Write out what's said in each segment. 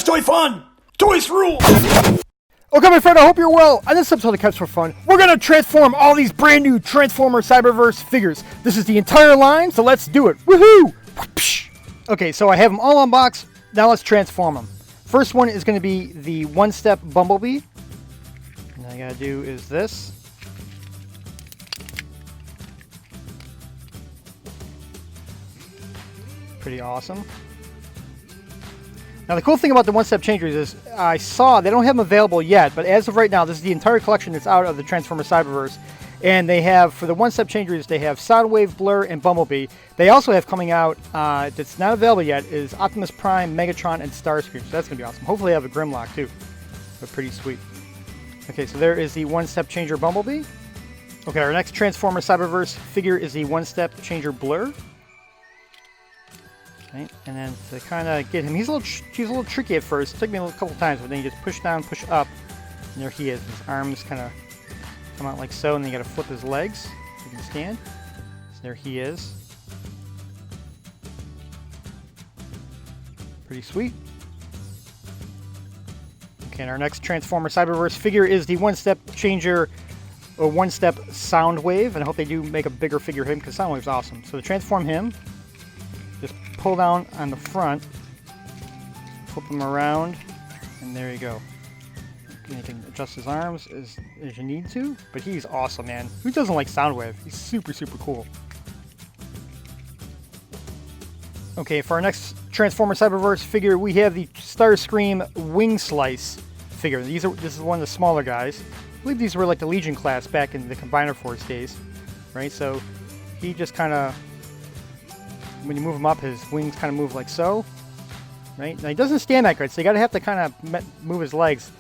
KevsToyFun! Toys rule! Okay, my friend, I hope you're well. On this episode of Kevs for Fun, we're going to transform all these brand new Transformer Cyberverse figures. This is the entire line, so let's do it. Woohoo! Okay, so I have them all unboxed. Now let's transform them. First one is going to be the one-step Bumblebee. And all I got to do is this. Pretty awesome. Now the cool thing about the one-step changers is I saw they don't have them available yet, but as of right now, this is the entire collection that's out of the Transformer Cyberverse. And they have, for the one-step changers, they have SOUNDWAVE, BLURR, and Bumblebee. They also have coming out, that's not available yet, is Optimus Prime, Megatron, and Starscream. So that's going to be awesome. Hopefully they have a Grimlock too. But pretty sweet. Okay, so there is the one-step changer Bumblebee. Okay, our next Transformer Cyberverse figure is the one-step changer BLURR. Right, and then to kind of get him, he's a little tricky at first. It took me a couple times, but then you just push down, push up, and there he is. His arms kind of come out like so, and then you got to flip his legs so he can stand. So there he is. Pretty sweet. Okay, and our next Transformer Cyberverse figure is the one-step changer, or one-step SOUNDWAVE, and I hope they do make a bigger figure of him because SOUNDWAVE's awesome. So to transform him, just pull down on the front, flip him around, and there you go. You can adjust his arms as you need to, but he's awesome, man. Who doesn't like SOUNDWAVE? He's super, super cool. Okay, for our next Transformer Cyberverse figure, we have the Starscream Wing Slice figure. This is one of the smaller guys. I believe these were like the Legion class back in the Combiner Force days, right? So he just kind of, when you move him up, his wings kind of move like so, right? Now he doesn't stand that good, so you have to kind of move his legs,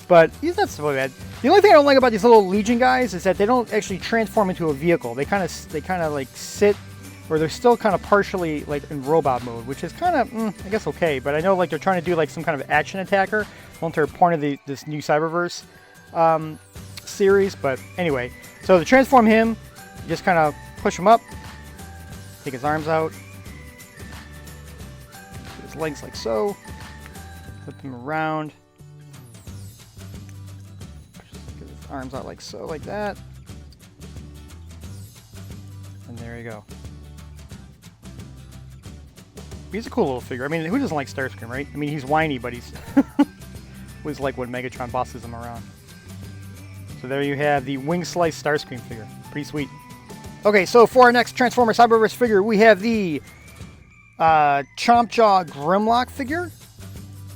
but he's not so bad. The only thing I don't like about these little Legion guys is that they don't actually transform into a vehicle. They kind of like sit, or they're still kind of partially like in robot mode, which is kind of, I guess okay. But I know like they're trying to do like some kind of action attacker, one third point of this new Cyberverse series. But anyway, so to transform him, you just kind of push him up, take his arms out. His legs like so, flip him around, get his arms out like so, like that, and there you go. He's a cool little figure. I mean, who doesn't like Starscream, right? I mean, he's whiny, but he's was like when Megatron bosses him around. So there you have the Wing Slice Starscream figure. Pretty sweet. Okay, so for our next Transformer Cyberverse figure, we have the Chomp Jaw Grimlock figure,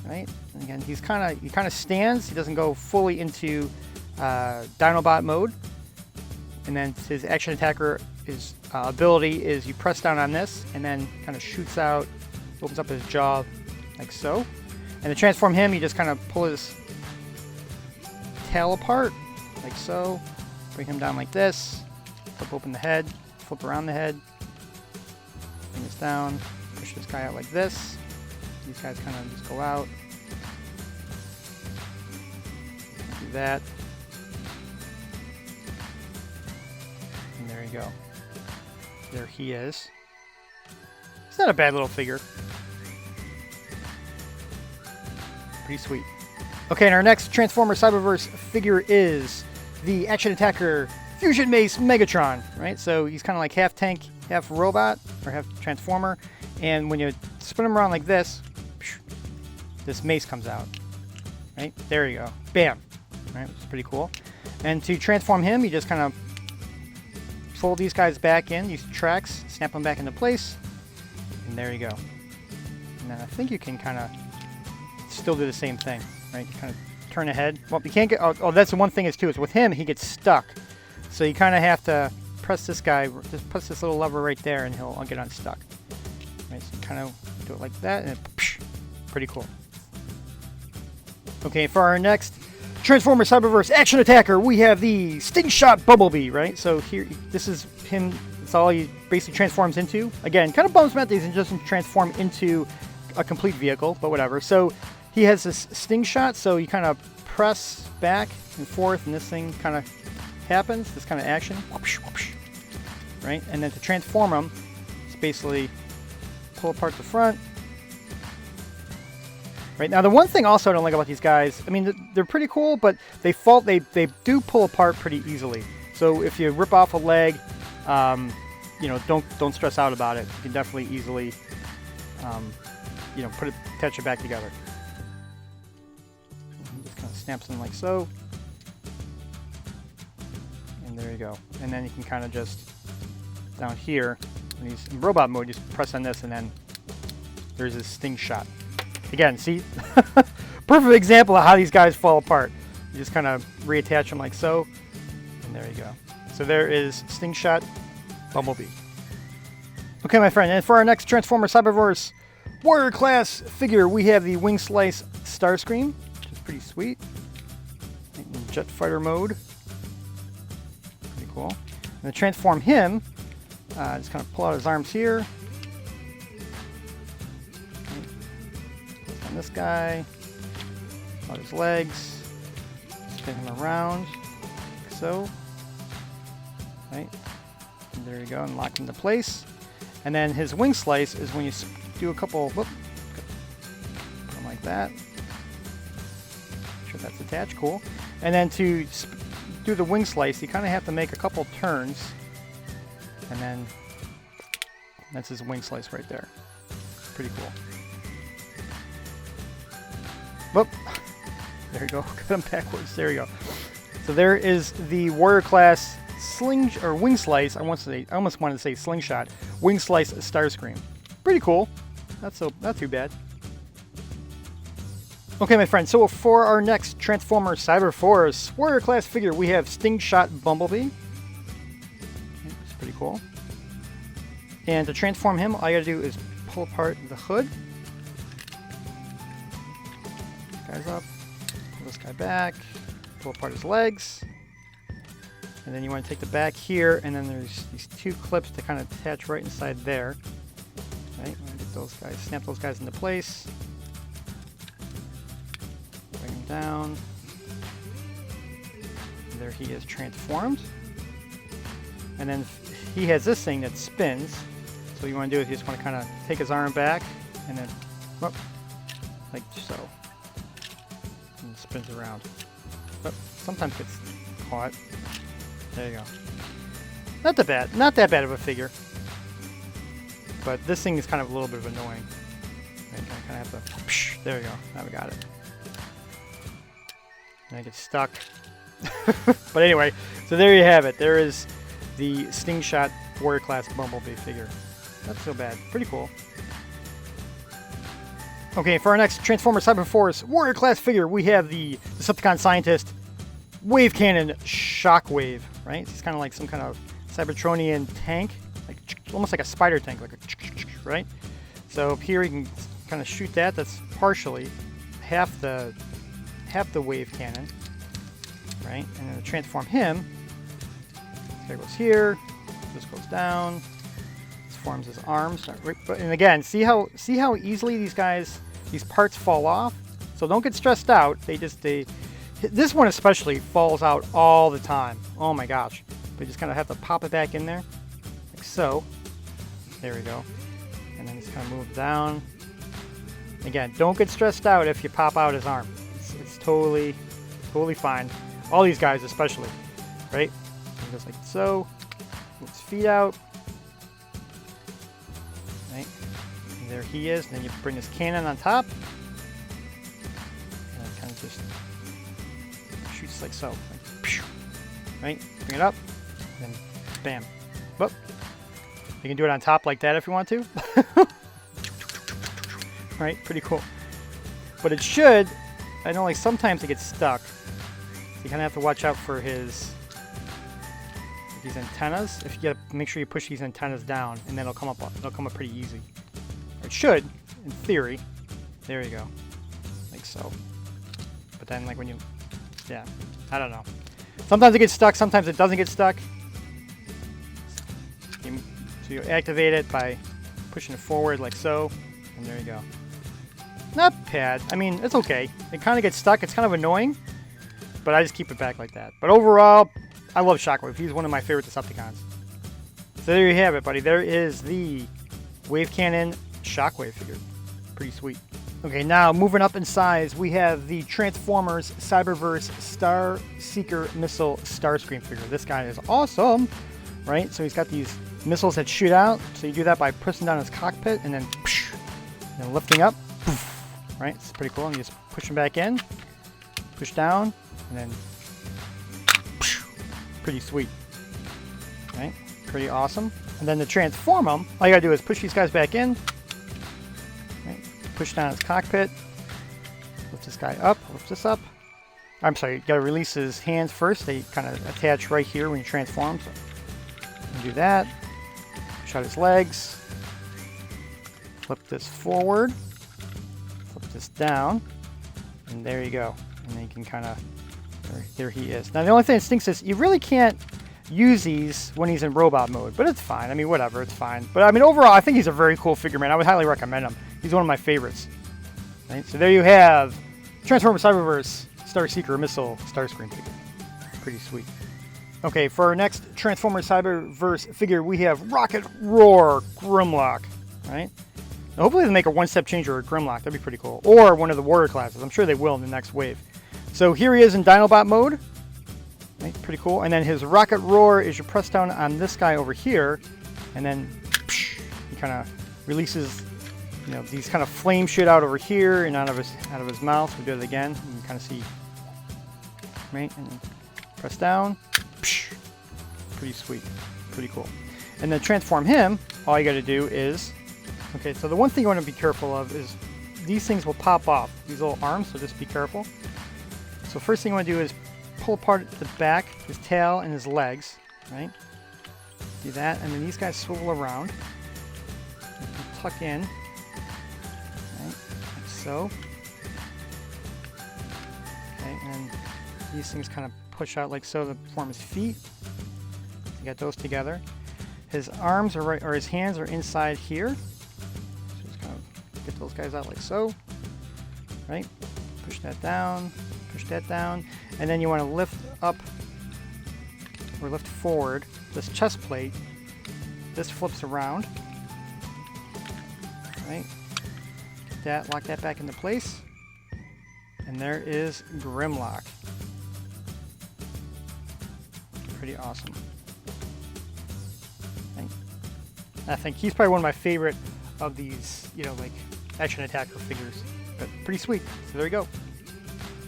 right? And again, he kind of stands. He doesn't go fully into Dinobot mode. And then his action attacker, his ability is you press down on this, and then kind of shoots out, opens up his jaw like so. And to transform him, you just kind of pull his tail apart like so, bring him down like this, flip open the head, flip around the head, bring this down. Push this guy out like this. These guys kind of just go out. Do that. And there you go. There he is. It's not a bad little figure. Pretty sweet. Okay, and our next Transformer Cyberverse figure is the action attacker Fusion Mace Megatron, right? So he's kind of like half tank, half robot, or half transformer. And when you spin him around like this, this mace comes out, right? There you go. Bam. Right, which is pretty cool. And to transform him, you just kind of fold these guys back in, use tracks, snap them back into place, and there you go. And then I think you can kind of still do the same thing, right? You kind of turn ahead. Well, you can't get, oh, that's the one thing is too, is with him, he gets stuck. So you kind of have to press this guy, just press this little lever right there, and he'll get unstuck. Right, so kind of do it like that, and pretty cool. Okay, for our next Transformer Cyberverse action attacker, we have the Sting Shot Bumblebee, right? So here, this is him. It's all he basically transforms into. Again, kind of bums me out that he doesn't transform into a complete vehicle, but whatever. So he has this Sting Shot, so you kind of press back and forth, and this thing kind of happens, this kind of action, whoopsh, whoopsh, right? And then to transform him, it's basically pull apart the front, Right now, the one thing also I don't like about these guys, I mean, they're pretty cool, but they do pull apart pretty easily. So if you rip off a leg, you know, don't stress out about it. You can definitely easily, you know, attach it back together. Just kind of snaps in like so. And there you go. And then you can kind of just, down here, when he's in robot mode, just press on this and then there's his sting shot. Again, see? Perfect example of how these guys fall apart. You just kind of reattach them like so. And there you go. So there is Sting Shot Bumblebee. Okay, my friend, and for our next Transformer Cyberverse Warrior class figure, we have the Wing Slice Starscream, which is pretty sweet. In jet fighter mode. Pretty cool. And to transform him, just kind of pull out his arms here. On this guy, pull out his legs, spin him around, like so. Right, and there you go, and lock into place. And then his wing slice is when you do a couple, whoop, put him like that. Make sure that's attached, cool. And then to do the wing slice, you kind of have to make a couple turns, and then that's his wing slice right there. Pretty cool. Whoop, there you go, cut him backwards, there you go. So there is the Warrior class Wing Slice. I almost wanted to say Slingshot. Wing Slice Starscream. Pretty cool. Not too bad. Okay, my friends. So for our next Transformer Cyberforce Warrior class figure, we have Sting Shot Bumblebee. It's pretty cool. And to transform him, all you gotta do is pull apart the hood. This guy's up. Pull this guy back. Pull apart his legs. And then you want to take the back here, and then there's these two clips to kind of attach right inside there. Right, I'm gonna get those guys, snap those guys into place. Bring him down. And there he is transformed. And then he has this thing that spins. So what you want to do is you just want to kind of take his arm back, and then, whoop, like so. And it spins around. But sometimes gets caught. There you go. Not that bad of a figure. But this thing is kind of a little bit of annoying. I kind of have to, psh, there we go. Now we got it. And I get stuck. But anyway, so there you have it. There is the Sting Shot Warrior class Bumblebee figure. Not so bad. Pretty cool. Okay, for our next Transformer Cyberforce Warrior class figure, we have the Decepticon scientist Wave Cannon Shockwave. Right? It's kind of like some kind of Cybertronian tank, like almost like a spider tank, like a right. So up here you can kind of shoot that. That's partially half the wave cannon, right? And then to transform him, there goes here. This goes down. This forms his arms. And again, see how easily these parts fall off. So don't get stressed out. This one especially falls out all the time. Oh my gosh. But you just kind of have to pop it back in there. Like so. There we go. And then just kind of move down. Again, don't get stressed out if you pop out his arm. It's totally fine. All these guys especially. Right? Just like so. Move his feet out. Right? And there he is. And then you bring his cannon on top. And kind of just shoots like so, like, right? Bring it up, and then bam. Whoop. You can do it on top like that if you want to. Right? Pretty cool. But it should, I know like sometimes it gets stuck. So you kind of have to watch out for these antennas. If you get, make sure you push these antennas down, and then it'll come up pretty easy. Or it should, in theory. There you go. Like so. But then like when you, yeah, I don't know. Sometimes it gets stuck, sometimes it doesn't get stuck. So you activate it by pushing it forward like so, and there you go. Not bad. I mean, it's okay. It kind of gets stuck. It's kind of annoying, but I just keep it back like that. But overall, I love Shockwave. He's one of my favorite Decepticons. So there you have it, buddy. There is the Wave Cannon Shockwave figure. Pretty sweet. Okay, now moving up in size, we have the Transformers Cyberverse Star Seeker Missile Starscream figure. This guy is awesome, right? So he's got these missiles that shoot out. So you do that by pressing down his cockpit and then, and lifting up, right? It's pretty cool. And you just push him back in, push down, and then pretty sweet, right? Pretty awesome. And then to transform them, all you gotta do is push these guys back in, right? Push down his cockpit, lift this guy up, lift this up. I'm sorry, you gotta release his hands first. They kind of attach right here when you transform. So you do that. Push out his legs. Flip this forward. Flip this down. And there you go. And then you can kind of, there he is. Now the only thing that stinks is you really can't use these when he's in robot mode, but it's fine. I mean, whatever, it's fine. But I mean, overall, I think he's a very cool figure, man. I would highly recommend him. He's one of my favorites. Right? So there you have Transformers Cyberverse Star Seeker Missile Starscream figure. Pretty sweet. Okay, for our next Transformers Cyberverse figure, we have Rocket Roar Grimlock. Right? Now, hopefully they make a one-step change or a Grimlock. That'd be pretty cool. Or one of the Warrior classes. I'm sure they will in the next wave. So here he is in Dinobot mode. Right, pretty cool. And then his Rocket Roar is you press down on this guy over here, and then he kind of releases, you know, these kind of flame shoot out over here and out of his mouth. We do it again. You can kind of see, right? And then press down. Pretty sweet. Pretty cool. And then transform him. All you got to do is, okay. So the one thing you want to be careful of is these things will pop off. These little arms. So just be careful. So first thing you want to do is pull apart the back, his tail, and his legs, right? Do that, and then these guys swivel around. Tuck in, right? Like so. Okay, and these things kind of push out like so to form his feet. You got those together. His arms are right, or his hands are inside here. So just kind of get those guys out like so, right? Push that down. Push that down, and then you want to lift up or lift forward this chest plate. This flips around, right? Get that, lock that back into place, and there is Grimlock. Pretty awesome. I think he's probably one of my favorite of these, you know, like action attacker figures. But pretty sweet. So there you go.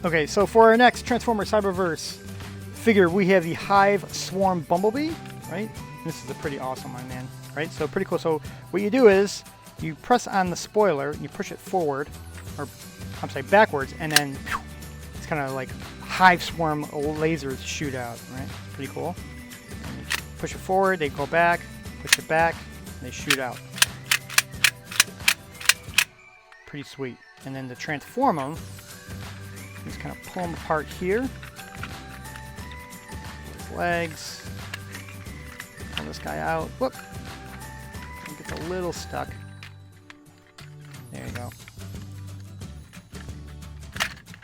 Okay, so for our next Transformers Cyberverse figure, we have the Hive Swarm Bumblebee, right? This is a pretty awesome one, man, right? So pretty cool. So what you do is you press on the spoiler, and you push it forward, or I'm sorry, backwards, and then it's kind of like Hive Swarm lasers shoot out, right? Pretty cool. And you push it forward, they go back, push it back, and they shoot out. Pretty sweet. And then to transform them, just kind of pull them apart here. His legs. Pull this guy out. Whoop. It gets a little stuck. There you go.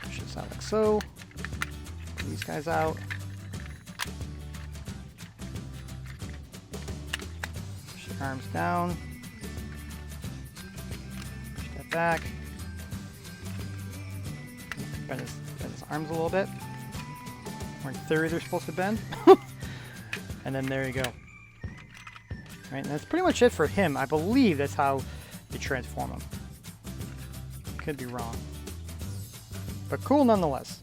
Push this out like so. Pull these guys out. Push the arms down. Push that back. Bend his arms a little bit. Or in theory they're supposed to bend. And then there you go. Right, and that's pretty much it for him. I believe that's how you transform him. Could be wrong. But cool nonetheless.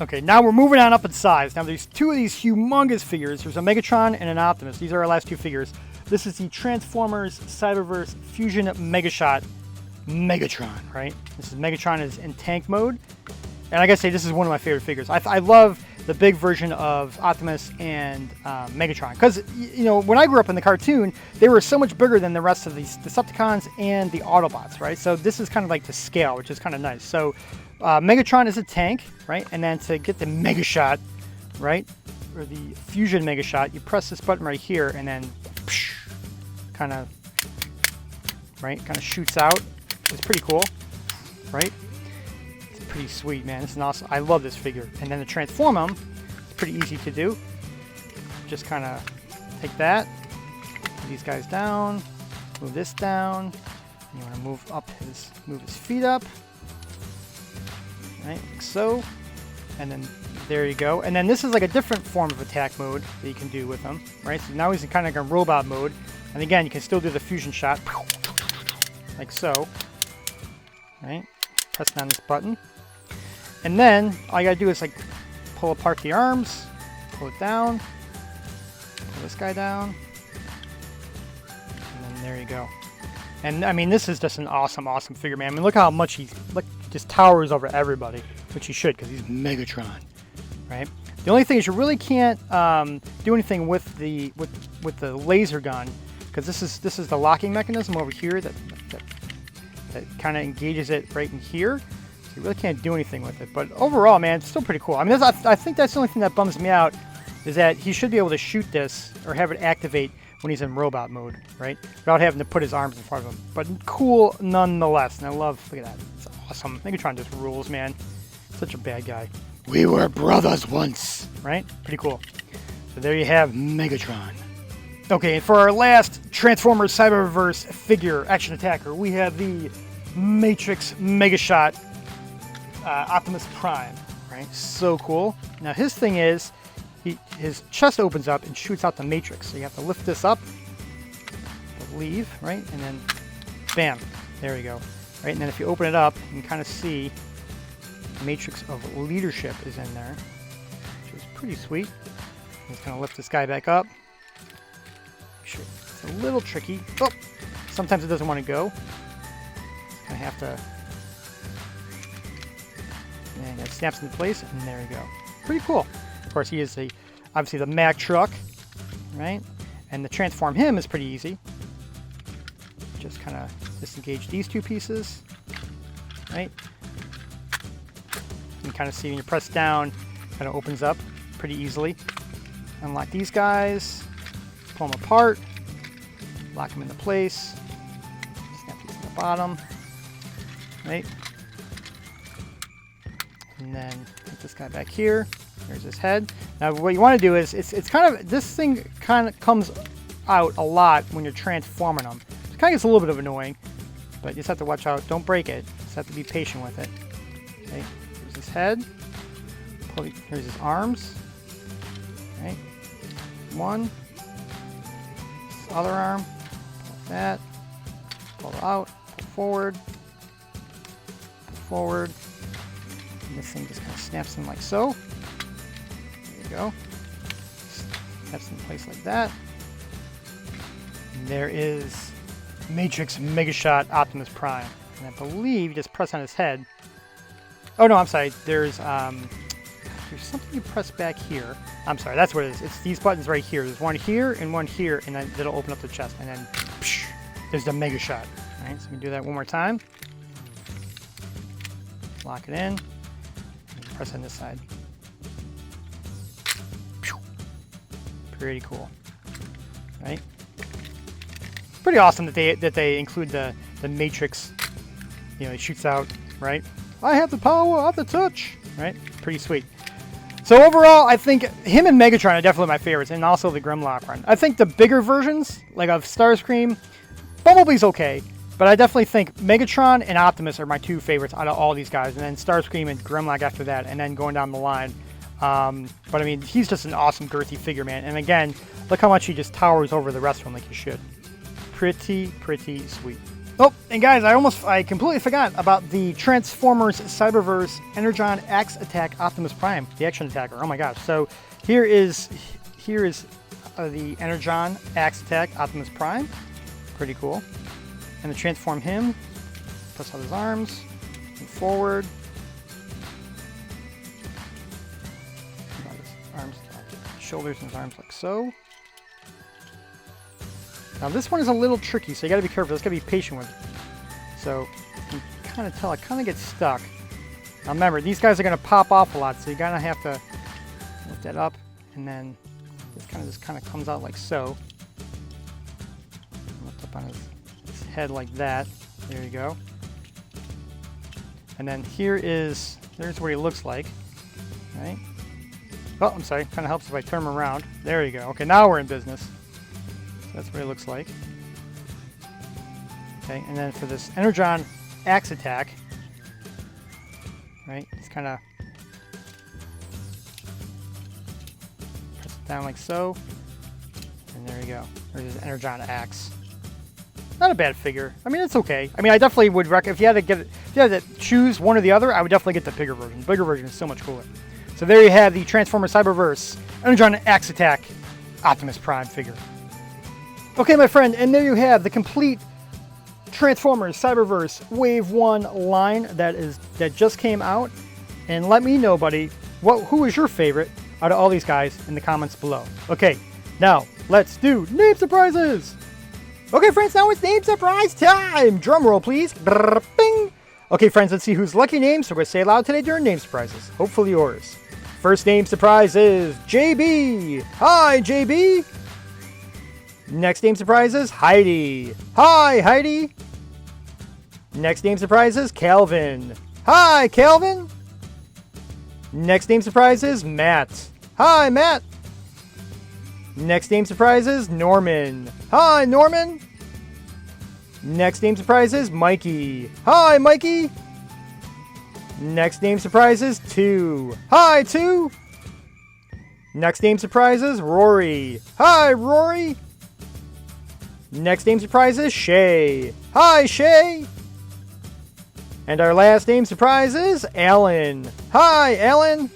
Okay, now we're moving on up in size. Now there's two of these humongous figures. There's a Megatron and an Optimus. These are our last two figures. This is the Transformers Cyberverse Fusion Megashot Megatron, right? This is Megatron is in tank mode. And I gotta say, this is one of my favorite figures. I love the big version of Optimus and Megatron. Because, you know, when I grew up in the cartoon, they were so much bigger than the rest of these Decepticons and the Autobots, right? So this is kind of like to scale, which is kind of nice. So Megatron is a tank, right? And then to get the Megashot, right? Or the Fusion Megashot, you press this button right here and then kind of, right? Kind of shoots out. It's pretty cool, right? Pretty sweet, man. This is awesome. I love this figure. And then to transform him, it's pretty easy to do. Just kind of take that, move these guys down, move this down. You want to move his feet up, right, like so. And then there you go. And then this is like a different form of attack mode that you can do with him, right? So now he's in kind of like a robot mode. And again, you can still do the fusion shot, like so, right? Press down this button. And then all you gotta do is like pull apart the arms, pull it down, pull this guy down, and then there you go. And I mean, this is just an awesome, awesome figure, man. I mean, look how much he just towers over everybody, which he should, because he's Megatron, right? The only thing is you really can't do anything with the laser gun, because this is the locking mechanism over here that kind of engages it right in here. So you really can't do anything with it. But overall, man, it's still pretty cool. I mean, I think that's the only thing that bums me out, is that he should be able to shoot this or have it activate when he's in robot mode, right? Without having to put his arms in front of him. But cool nonetheless. And I love, look at that. It's awesome. Megatron just rules, man. Such a bad guy. We were brothers once, right? Pretty cool. So there you have Megatron. Okay, and for our last Transformers Cyberverse figure, action attacker, we have the Matrix Megashot Optimus Prime, right? So cool. Now his thing is, his chest opens up and shoots out the Matrix. So you have to lift this up, I believe, right? And then, bam, there we go. Right, and then if you open it up, you can kind of see the Matrix of Leadership is in there, which is pretty sweet. I'm just gonna lift this guy back up. Sure, it's a little tricky. Oh, sometimes it doesn't want to go. Just gonna have to, and it snaps into place, and there you go. Pretty cool. Of course, he is obviously the Mack truck, right? And to transform him is pretty easy. Just kind of disengage these two pieces, right? You can kind of see when you press down, kind of opens up pretty easily. Unlock these guys, pull them apart, lock them into place, snap these in the bottom, right? And then put this guy back here. There's his head. Now what you want to do is, it's kind of, this thing kind of comes out a lot when you're transforming them. It kind of gets a little bit of annoying, but you just have to watch out. Don't break it. Just have to be patient with it. Okay, here's his head. Here's his arms. Right, one. This other arm. Pull that. Pull it out. Pull forward. Pull forward. And this thing just kind of snaps in like so. Go. Snaps in place like that. And there is Matrix Megashot Optimus Prime. And I believe you just press on his head. Oh no, I'm sorry. There's something you press back here. I'm sorry, that's what it is. It's these buttons right here. There's one here, and then it'll open up the chest, and then psh, there's the Megashot. Alright, so we can do that one more time. Lock it in. And press on this side. Pretty cool, right? Pretty awesome that they include the Matrix. You know, he shoots out, right? I have the power of the touch, right? Pretty sweet. So overall, I think him and Megatron are definitely my favorites, and also the Grimlock one. I think the bigger versions, like of Starscream, Bumblebee's okay, but I definitely think Megatron and Optimus are my two favorites out of all these guys, and then Starscream and Grimlock after that, and then going down the line. But I mean, he's just an awesome girthy figure, man. And again, look how much he just towers over the rest of them like he should. Pretty sweet. Oh, and guys, I completely forgot about the Transformers Cyberverse Energon Axe Attack Optimus Prime, the action attacker. Oh my gosh. So here is the Energon Axe Attack Optimus Prime. Pretty cool. And to transform him, press out his arms, move forward. Arms, shoulders and his arms like so. Now this one is a little tricky, so you gotta be careful. Just gotta be patient with it. So you can kind of tell it kind of gets stuck. Now remember, these guys are gonna pop off a lot, so you gotta have to lift that up, and then this kind of comes out like so. Lift up on his head like that. There you go. And then there's what he looks like, right? Oh, I'm sorry. Kind of helps if I turn him around. There you go. Okay, now we're in business. So that's what it looks like. Okay, and then for this Energon Axe Attack, right? Just kind of press it down like so. And there you go. There's his Energon axe. Not a bad figure. I mean, it's okay. I mean, I definitely would recommend, if you had to choose one or the other, I would definitely get the bigger version. The bigger version is so much cooler. So there you have the Transformers Cyberverse Energon Axe Attack Optimus Prime figure. Okay, my friend, and there you have the complete Transformers Cyberverse Wave 1 line that just came out. And let me know, buddy, who is your favorite out of all these guys in the comments below. Okay, now let's do name surprises. Okay, friends, now it's name surprise time. Drum roll, please. Brrr, bing. Okay, friends, let's see whose lucky names we're going to say aloud today during name surprises. Hopefully yours. First name surprise is JB. Hi, JB. Next name surprise is Heidi. Hi, Heidi. Next name surprise is Calvin. Hi, Calvin. Next name surprise is Matt. Hi, Matt. Next name surprise is Norman. Hi, Norman. Next name surprise is Mikey. Hi, Mikey. Next name surprise is 2. Hi, 2. Next name surprise is Rory. Hi, Rory. Next name surprise is Shay. Hi, Shay. And our last name surprise is Alan. Hi, Alan.